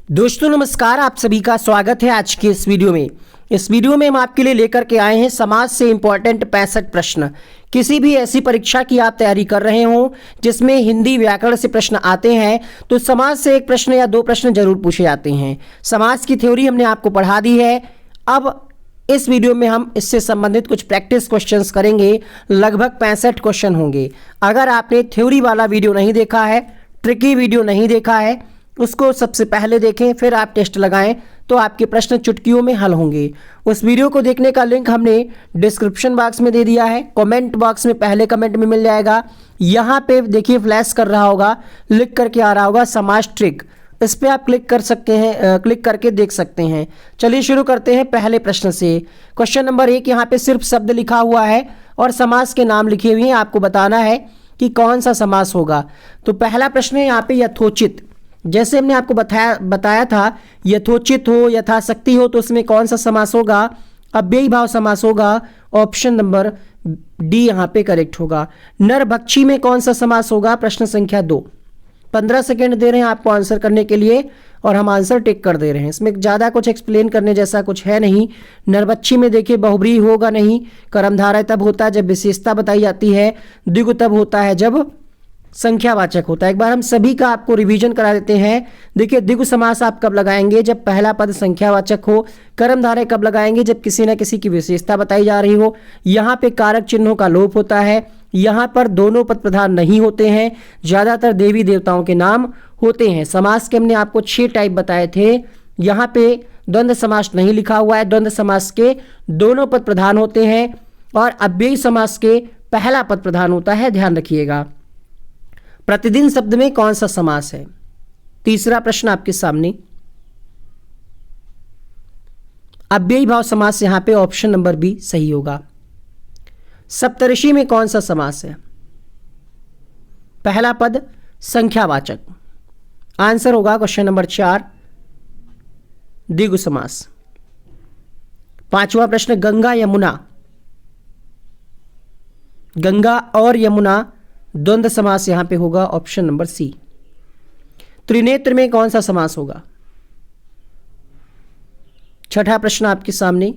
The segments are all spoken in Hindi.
दोस्तों नमस्कार, आप सभी का स्वागत है आज के इस वीडियो में। इस वीडियो में हम आपके लिए लेकर के आए हैं समाज से इंपॉर्टेंट 65 प्रश्न। किसी भी ऐसी परीक्षा की आप तैयारी कर रहे हो जिसमें हिंदी व्याकरण से प्रश्न आते हैं तो समाज से एक प्रश्न या दो प्रश्न जरूर पूछे जाते हैं। समाज की थ्योरी हमने आपको पढ़ा दी है। अब इस वीडियो में हम इससे संबंधित कुछ प्रैक्टिस क्वेश्चंस करेंगे। लगभग 65 क्वेश्चन होंगे। अगर आपने थ्योरी वाला वीडियो नहीं देखा है, ट्रिकी वीडियो नहीं देखा है, उसको सबसे पहले देखें, फिर आप टेस्ट लगाएं तो आपके प्रश्न चुटकियों में हल होंगे। उस वीडियो को देखने का लिंक हमने डिस्क्रिप्शन बॉक्स में दे दिया है। कमेंट बॉक्स में पहले कमेंट में मिल जाएगा। यहाँ पे देखिए फ्लैश कर रहा होगा, लिख करके आ रहा होगा समाज ट्रिक। इस पर आप क्लिक कर सकते हैं, क्लिक करके देख सकते हैं। चलिए शुरू करते हैं पहले प्रश्न से। क्वेश्चन नंबर 1, यहाँ पे सिर्फ शब्द लिखा हुआ है और समास के नाम लिखे हुए हैं। आपको बताना है कि कौन सा समास होगा। तो पहला प्रश्न है यहाँ पे यथोचित। जैसे हमने आपको बताया था, यथोचित हो, यथाशक्ति हो, तो उसमें कौन सा समास होगा? अव्ययी भाव समास होगा। ऑप्शन नंबर डी यहाँ पे करेक्ट होगा। नरभक्षी में कौन सा समास होगा? प्रश्न संख्या 2। 15 सेकेंड दे रहे हैं आपको आंसर करने के लिए और हम आंसर टिक कर दे रहे हैं। इसमें ज़्यादा कुछ एक्सप्लेन करने जैसा कुछ है नहीं। नरभक्षी में देखिए बहुब्रीहि होगा नहीं। कर्मधारय तब होता है जब विशेषता बताई जाती है। द्विगु तब होता है जब संख्यावाचक होता है। एक बार हम सभी का आपको रिवीजन करा देते हैं। देखिए द्विगु समास आप कब लगाएंगे? जब पहला पद संख्यावाचक हो। कर्मधारय कब लगाएंगे? जब किसी न किसी की विशेषता बताई जा रही हो। यहाँ पे कारक चिन्हों का लोप होता है। यहाँ पर दोनों पद प्रधान नहीं होते हैं। ज़्यादातर देवी देवताओं के नाम होते हैं। समास के हमने आपको 6 टाइप बताए थे। यहाँ पे द्वंद्व समास नहीं लिखा हुआ है। द्वंद्व समास के दोनों पद प्रधान होते हैं और अव्ययी समास के पहला पद प्रधान होता है, ध्यान रखिएगा। प्रतिदिन शब्द में कौन सा समास है? तीसरा प्रश्न आपके सामने। अव्ययी भाव समास यहां पे ऑप्शन नंबर बी सही होगा। सप्तऋषि में कौन सा समास है? पहला पद संख्यावाचक। आंसर होगा क्वेश्चन नंबर 4 द्विगु समास। पांचवा प्रश्न, गंगा यमुना। गंगा और यमुना द्वंद्व समास यहां पे होगा, ऑप्शन नंबर सी। त्रिनेत्र में कौन सा समास होगा? छठा प्रश्न आपके सामने,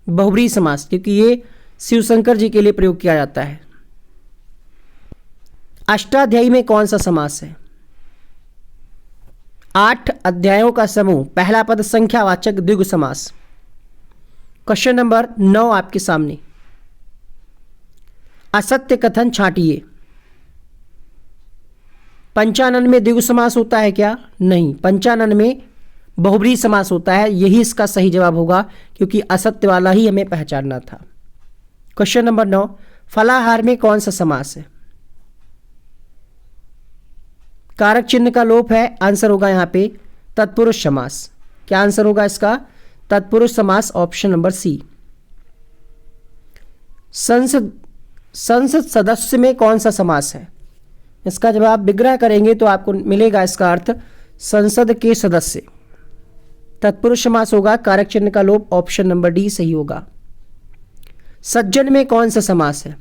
बहुब्रीहि समास, क्योंकि ये शिवशंकर जी के लिए प्रयोग किया जाता है। अष्टाध्यायी में कौन सा समास है? 8 अध्यायों का समूह, पहला पद संख्यावाचक, द्विगु समास। क्वेश्चन नंबर 9 आपके सामने, असत्य कथन छांटिए। पंचानन में द्विगु समास होता है क्या? नहीं, पंचानन में बहुब्रीहि समास होता है। यही इसका सही जवाब होगा क्योंकि असत्य वाला ही हमें पहचानना था। क्वेश्चन नंबर 9, फलाहार में कौन सा समास है? कारक चिन्ह का लोप है। आंसर होगा यहां पे तत्पुरुष समास। क्या आंसर होगा इसका? तत्पुरुष समास, ऑप्शन नंबर सी। संसद सदस्य में कौन सा समास है? इसका जवाब विग्रह करेंगे तो आपको मिलेगा इसका अर्थ संसद के सदस्य। तत्पुरुष समास होगा, कारक चिन्ह का लोप, ऑप्शन नंबर डी सही होगा। सज्जन में कौन सा समास है?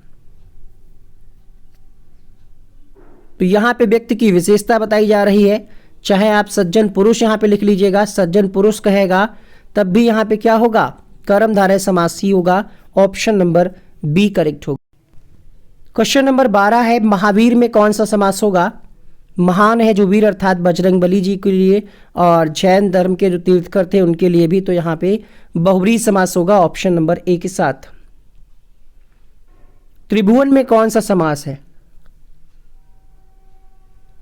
तो यहां पे व्यक्ति की विशेषता बताई जा रही है। चाहे आप सज्जन पुरुष यहां पे लिख लीजिएगा, सज्जन पुरुष कहेगा तब भी यहां पे क्या होगा? कर्मधारय समास ही होगा, ऑप्शन नंबर बी करेक्ट होगा। क्वेश्चन नंबर 12 है, महावीर में कौन सा समास होगा? महान है जो वीर अर्थात बजरंगबली जी के लिए और जैन धर्म के जो तीर्थकर थे उनके लिए भी, तो यहाँ पे बहुब्रीहि समास होगा, ऑप्शन नंबर ए के साथ। त्रिभुवन में कौन सा समास है?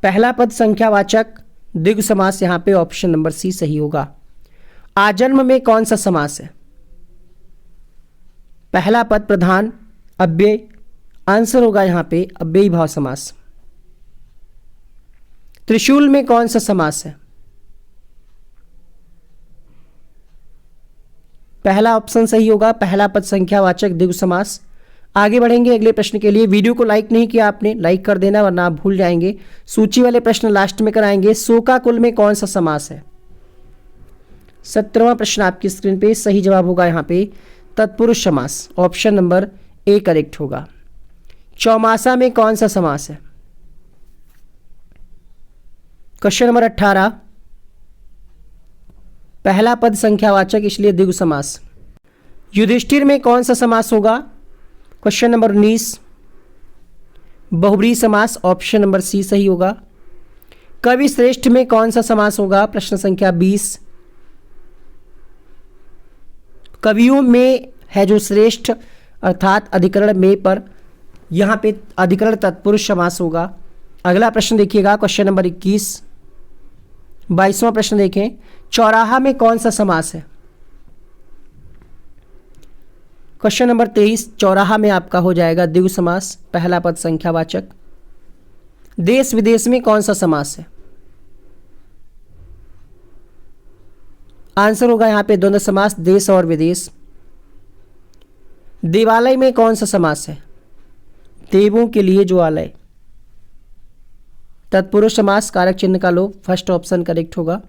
पहला पद संख्यावाचक, द्विगु समास, यहाँ पे ऑप्शन नंबर सी सही होगा। आजन्म में कौन सा समास है? पहला पद प्रधान, अव्यय। आंसर होगा यहां पे अव्ययी भाव समास। त्रिशूल में कौन सा समास है? पहला ऑप्शन सही होगा, पहला पद संख्यावाचक, द्विगु समास। आगे बढ़ेंगे अगले प्रश्न के लिए। वीडियो को लाइक नहीं किया आपने, लाइक कर देना वरना आप भूल जाएंगे। सूची वाले प्रश्न लास्ट में कराएंगे। शोकाकुल में कौन सा समास है? 17वां प्रश्न आपकी स्क्रीन पे। सही जवाब होगा यहाँ पे तत्पुरुष समास, ऑप्शन नंबर ए करेक्ट होगा। चौमासा में कौन सा समास है? क्वेश्चन नंबर 18, पहला पद संख्यावाचक इसलिए द्विगु समास। युधिष्ठिर में कौन सा समास होगा? क्वेश्चन नंबर 19, बहुब्रीहि समास, ऑप्शन नंबर सी सही होगा। कवि श्रेष्ठ में कौन सा समास होगा? प्रश्न संख्या 20, कवियों में है जो श्रेष्ठ अर्थात अधिकरण में पर, यहां पे अधिकरण तत्पुरुष समास होगा। अगला प्रश्न देखिएगा, क्वेश्चन नंबर 21, 22वां प्रश्न देखें, चौराहा में कौन सा समास है? क्वेश्चन नंबर 23, चौराहा में आपका हो जाएगा द्विगु समास, पहला पद संख्यावाचक। देश विदेश में कौन सा समास है? आंसर होगा यहां पे द्वंद्व समास, देश और विदेश। देवालय में कौन सा समास है? देवों के लिए जो आलय, तत्पुरुष समास, कारक चिन्ह का लोप, फर्स्ट ऑप्शन करेक्ट होगा।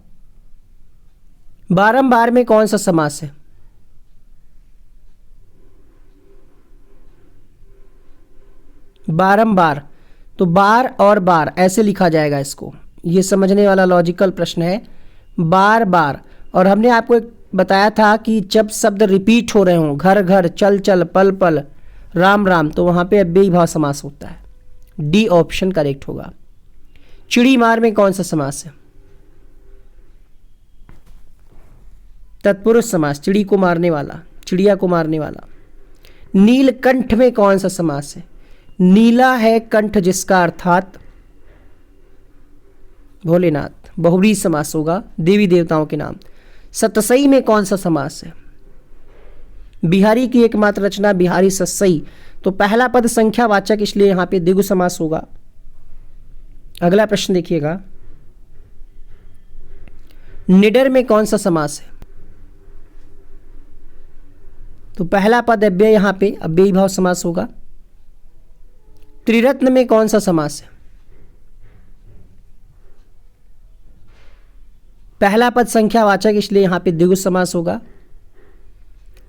बारंबार में कौन सा समास है? बारंबार, तो बार और बार ऐसे लिखा जाएगा इसको, ये समझने वाला लॉजिकल प्रश्न है। बार बार, और हमने आपको एक बताया था कि जब शब्द रिपीट हो रहे हों, घर घर, चल चल, पल पल, राम राम, तो वहां पे अव्ययी भाव समास होता है। डी ऑप्शन करेक्ट होगा। चिड़ी मार में कौन सा समास है? तत्पुरुष समास, चिड़ी को मारने वाला, चिड़िया को मारने वाला। नीलकंठ में कौन सा समास है? नीला है कंठ जिसका, अर्थात भोलेनाथ, बहुब्रीहि समास होगा, देवी देवताओं के नाम। सतसई में कौन सा समास है? बिहारी की एकमात्र रचना बिहारी सतसई, तो पहला पद संख्यावाचक इसलिए यहां पे द्विगु समास होगा। अगला प्रश्न देखिएगा, निडर में कौन सा समास है? तो पहला पद अव्यय, यहां पे अव्ययी भाव समास होगा। त्रिरत्न में कौन सा समास है? पहला पद संख्यावाचक इसलिए यहां पे द्विगु समास होगा।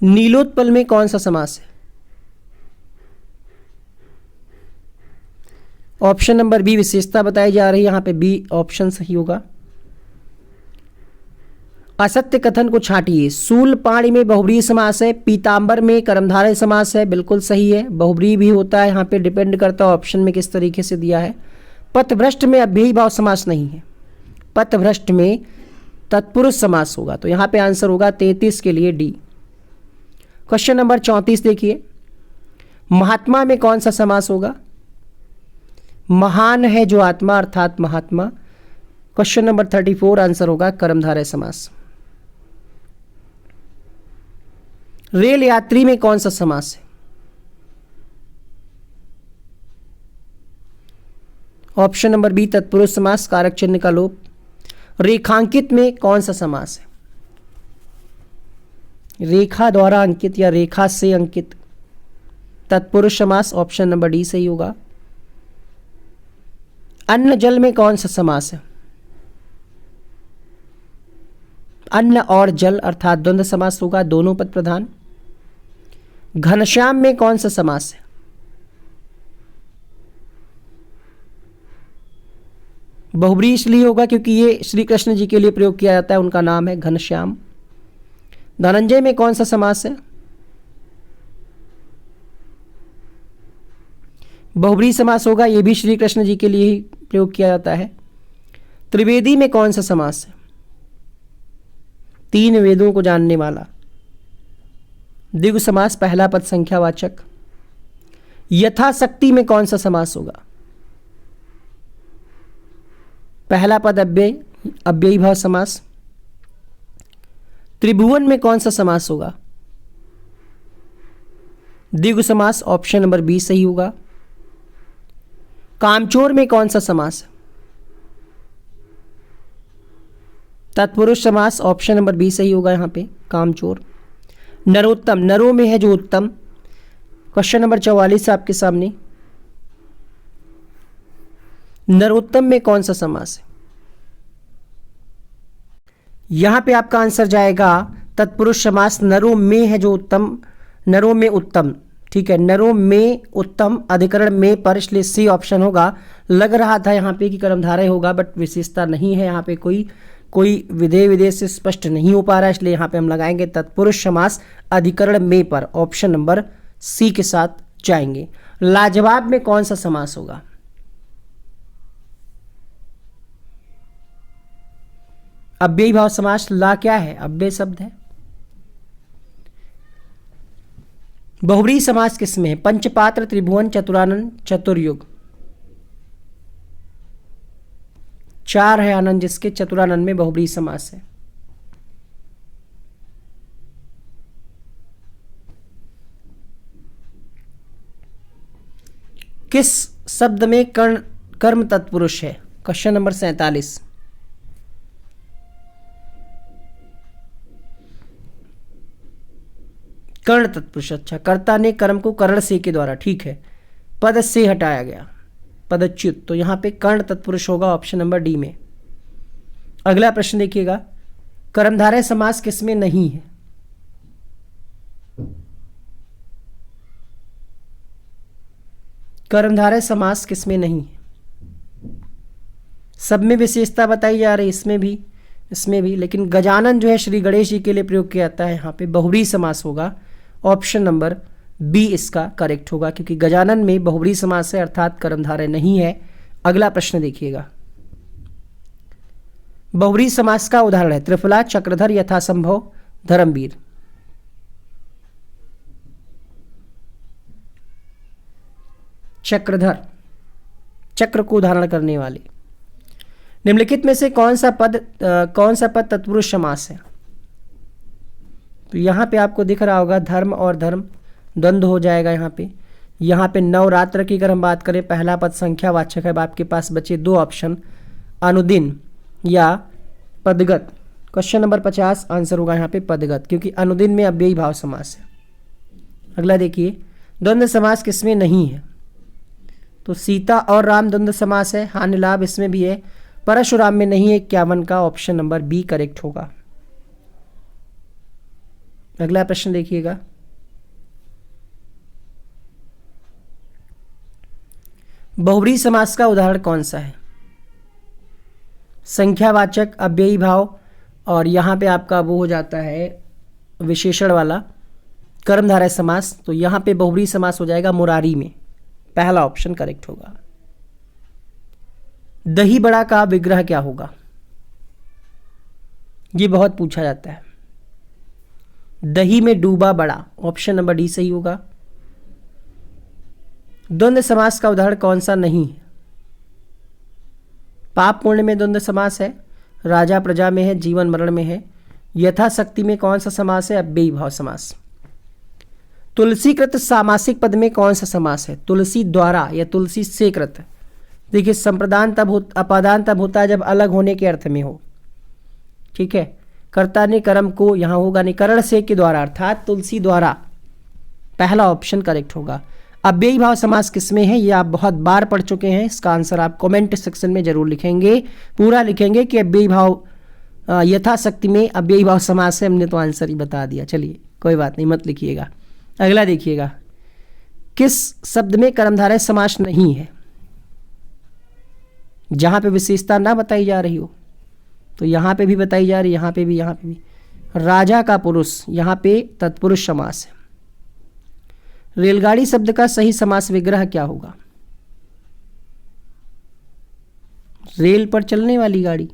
नीलोत्पल में कौन सा समास है? ऑप्शन नंबर बी विशेषता बताई जा रही है, यहां पे बी ऑप्शन सही होगा। असत्य कथन को छांटिए। शूलपाणी में बहुब्रीहि समास है, पीतांबर में कर्मधारय समास है, बिल्कुल सही है, बहुब्रीहि भी होता है, यहाँ पे डिपेंड करता है ऑप्शन में किस तरीके से दिया है। पथभ्रष्ट में अव्ययी भाव समास नहीं है, पथभ्रष्ट में तत्पुरुष समास होगा, तो यहाँ पे आंसर होगा 33 के लिए डी। क्वेश्चन नंबर 34 देखिए, महात्मा में कौन सा समास होगा? महान है जो आत्मा, अर्थात महात्मा। क्वेश्चन नंबर 34 आंसर होगा कर्मधारय समास। रेल यात्री में कौन सा समास है? ऑप्शन नंबर बी तत्पुरुष समास, कारक चिन्ह का लोप। रेखांकित में कौन सा समास है? रेखा द्वारा अंकित या रेखा से अंकित, तत्पुरुष समास, ऑप्शन नंबर डी सही होगा। अन्न जल में कौन सा समास है? अन्न और जल अर्थात द्वंद्व समास होगा, दोनों पद प्रधान। घनश्याम में कौन सा समास है? बहुब्रीहि इसलिए होगा क्योंकि ये श्री कृष्ण जी के लिए प्रयोग किया जाता है, उनका नाम है घनश्याम। धनंजय में कौन सा समास है? बहुब्रीहि समास होगा, ये भी श्री कृष्ण जी के लिए ही प्रयोग किया जाता है। त्रिवेदी में कौन सा समास है? तीन वेदों को जानने वाला, द्विगु समास, पहला पद संख्यावाचक। यथाशक्ति में कौन सा समास होगा? पहला पद अव्यय, अव्ययी भाव समास। त्रिभुवन में कौन सा समास होगा? द्विगु समास, ऑप्शन नंबर बी सही होगा। कामचोर में कौन सा समास है? तत्पुरुष समास, ऑप्शन नंबर बी सही होगा यहां पे, कामचोर। नरोत्तम, नरों में है जो उत्तम। क्वेश्चन नंबर 44 आपके सामने, नरोत्तम में कौन सा समास है? यहां पे आपका आंसर जाएगा तत्पुरुष समास, नरों में है जो उत्तम, नरों में उत्तम, ठीक है, नरो में उत्तम, अधिकरण में पर, इसलिए सी ऑप्शन होगा। लग रहा था यहाँ पे कि कर्मधारय होगा, बट विशेषता नहीं है यहाँ पे, कोई विधेय से स्पष्ट नहीं हो पा रहा है, इसलिए यहाँ पे हम लगाएंगे तत्पुरुष समास अधिकरण में पर, ऑप्शन नंबर सी के साथ जाएंगे। लाजवाब में कौन सा समास होगा? अव्ययी भाव समास। ला क्या है? अव्यय शब्द है। बहुव्रीहि समास किसमें है? पंचपात्र, त्रिभुवन, चतुरानन, चतुर्युग। 4 है आनंद, जिसके चतुरानन में बहुव्रीहि समास है। किस शब्द में कर्म तत्पुरुष है? Question number 47। कर्ण तत्पुरुष। अच्छा, कर्ता ने कर्म को कर्ण से के द्वारा, ठीक है, पद से हटाया गया, पदच्युत, तो यहां पे कर्ण तत्पुरुष होगा ऑप्शन नंबर डी में। अगला प्रश्न देखिएगा, कर्मधारय समास किसमें नहीं है? कर्मधारय समास किसमें नहीं है? सब में विशेषता बताई जा रही, इसमें भी, लेकिन गजानन जो है श्री गणेश जी के लिए प्रयोग किया जाता है, यहाँ पे बहुव्रीहि समास होगा। ऑप्शन नंबर बी इसका करेक्ट होगा, क्योंकि गजानन में बहुव्रीहि समास है, अर्थात कर्मधारय नहीं है। अगला प्रश्न देखिएगा, बहुव्रीहि समास का उदाहरण है त्रिफला, चक्रधर, यथासंभव, धर्मवीर। चक्रधर, चक्र को धारण करने वाले। निम्नलिखित में से कौन सा पद तत्पुरुष समास है? तो यहां पे आपको दिख रहा होगा धर्म और धर्म द्वंद्व हो जाएगा। यहाँ पे नवरात्र की अगर हम बात करें, पहला पद संख्यावाचक है। अब आपके पास बचे 2 ऑप्शन, अनुदिन या पदगत। क्वेश्चन नंबर 50 आंसर होगा यहाँ पे पदगत, क्योंकि अनुदिन में अव्ययी भाव समास है। अगला देखिए, द्वंद्व समास किसमें नहीं है? तो सीता और राम द्वंद्व समास है। हानि लाभ इसमें भी है। परशुराम में नहीं है। 51 का ऑप्शन नंबर बी करेक्ट होगा। अगला प्रश्न देखिएगा, बहुव्रीहि समास का उदाहरण कौन सा है? संख्यावाचक, अव्ययी भाव, और यहां पे आपका वो हो जाता है विशेषण वाला कर्मधारय समास। तो यहां पे बहुव्रीहि समास हो जाएगा मुरारी में, पहला ऑप्शन करेक्ट होगा। दही बड़ा का विग्रह क्या होगा? ये बहुत पूछा जाता है। दही में डूबा बड़ा, ऑप्शन नंबर डी सही होगा। द्वंद्व समास का उदाहरण कौन सा नहीं है? पाप पुण्य में द्वंद्व समास है, राजा प्रजा में है, जीवन मरण में है। यथाशक्ति में कौन सा समास है? अव्ययी भाव समास। तुलसीकृत सामासिक पद में कौन सा समास है? तुलसी द्वारा या तुलसी से कृत। देखिए, संप्रदान अपादान तब होता है जब अलग होने के अर्थ में हो, ठीक है। कर्ता ने कर्म को, यहां होगा निकरण से के द्वारा, अर्थात तुलसी द्वारा, पहला ऑप्शन करेक्ट होगा। अव्ययी भाव समास किसमें है? ये आप बहुत बार पढ़ चुके हैं। इसका आंसर आप कमेंट सेक्शन में जरूर लिखेंगे, पूरा लिखेंगे कि अव्ययी भाव यथाशक्ति में अव्ययी भाव समास है। हमने तो आंसर ही बता दिया, चलिए कोई बात नहीं, मत लिखिएगा। अगला देखिएगा, किस शब्द में कर्मधारय समास नहीं है? जहां पे विशेषता ना बताई जा रही हो, तो यहां पे भी बताई जा रही है, यहां पे भी। राजा का पुरुष, यहां पे तत्पुरुष समास है। रेलगाड़ी शब्द का सही समास विग्रह क्या होगा? रेल पर चलने वाली गाड़ी।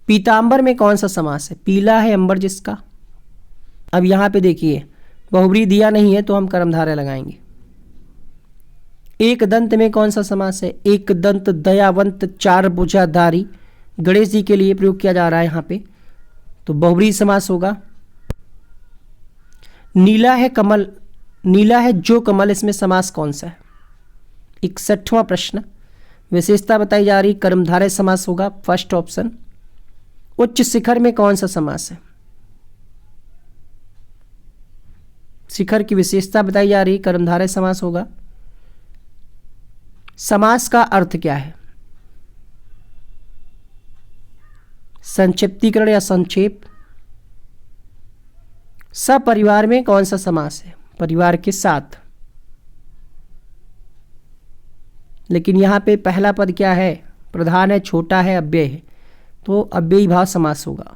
पीतांबर में कौन सा समास है? पीला है अंबर जिसका। अब यहां पे देखिए, बहुव्रीहि दिया नहीं है तो हम कर्मधारय लगाएंगे। एक दंत में कौन सा समास है? एक दंत, दयावंत, चार भुजाधारी, गणेश जी के लिए प्रयोग किया जा रहा है यहां पे, तो बहुव्रीहि समास होगा। नीला है कमल, नीला है जो कमल, इसमें समास कौन सा है? 61वां प्रश्न, विशेषता बताई जा रही, कर्मधारय समास होगा, फर्स्ट ऑप्शन। उच्च शिखर में कौन सा समास है? शिखर की विशेषता बताई जा रही, कर्मधारय समास होगा। समास का अर्थ क्या है? संक्षिप्तीकरण या संक्षेप। सपरिवार में कौन सा समास है? परिवार के साथ। लेकिन यहाँ पे पहला पद क्या है, प्रधान है, छोटा है, अव्यय है, तो अव्ययी भाव समास होगा।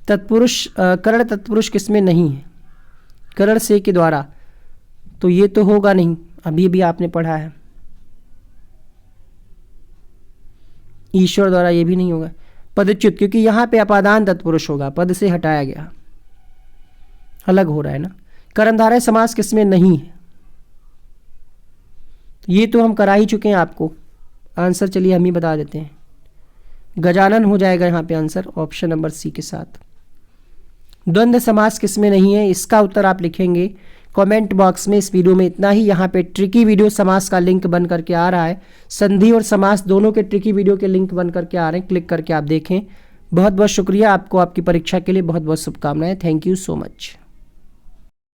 तत्पुरुष, करण तत्पुरुष किसमें नहीं है, करण से के द्वारा, तो ये तो होगा नहीं, अभी भी आपने पढ़ा है। ईश्वर द्वारा, ये भी नहीं होगा। पदच्युत, क्योंकि यहाँ पे अपादान तत्पुरुष होगा, पद से हटाया गया, अलग हो रहा है ना। कर्मधारय समास किसमें नहीं है, ये तो हम करा ही चुके हैं आपको। आंसर चलिए हम ही बता देते हैं, गजानन हो जाएगा यहाँ पे आंसर, ऑप्शन नंबर सी के साथ। द्वंद्व समास किसमें नहीं है, इसका उत्तर आप लिखेंगे कमेंट बॉक्स में। इस वीडियो में इतना ही। यहाँ पे ट्रिकी वीडियो समास का लिंक बन करके आ रहा है, संधि और समास दोनों के ट्रिकी वीडियो के लिंक बन करके आ रहे हैं, क्लिक करके आप देखें। बहुत बहुत शुक्रिया आपको, आपकी परीक्षा के लिए बहुत बहुत शुभकामनाएं। Thank you so much.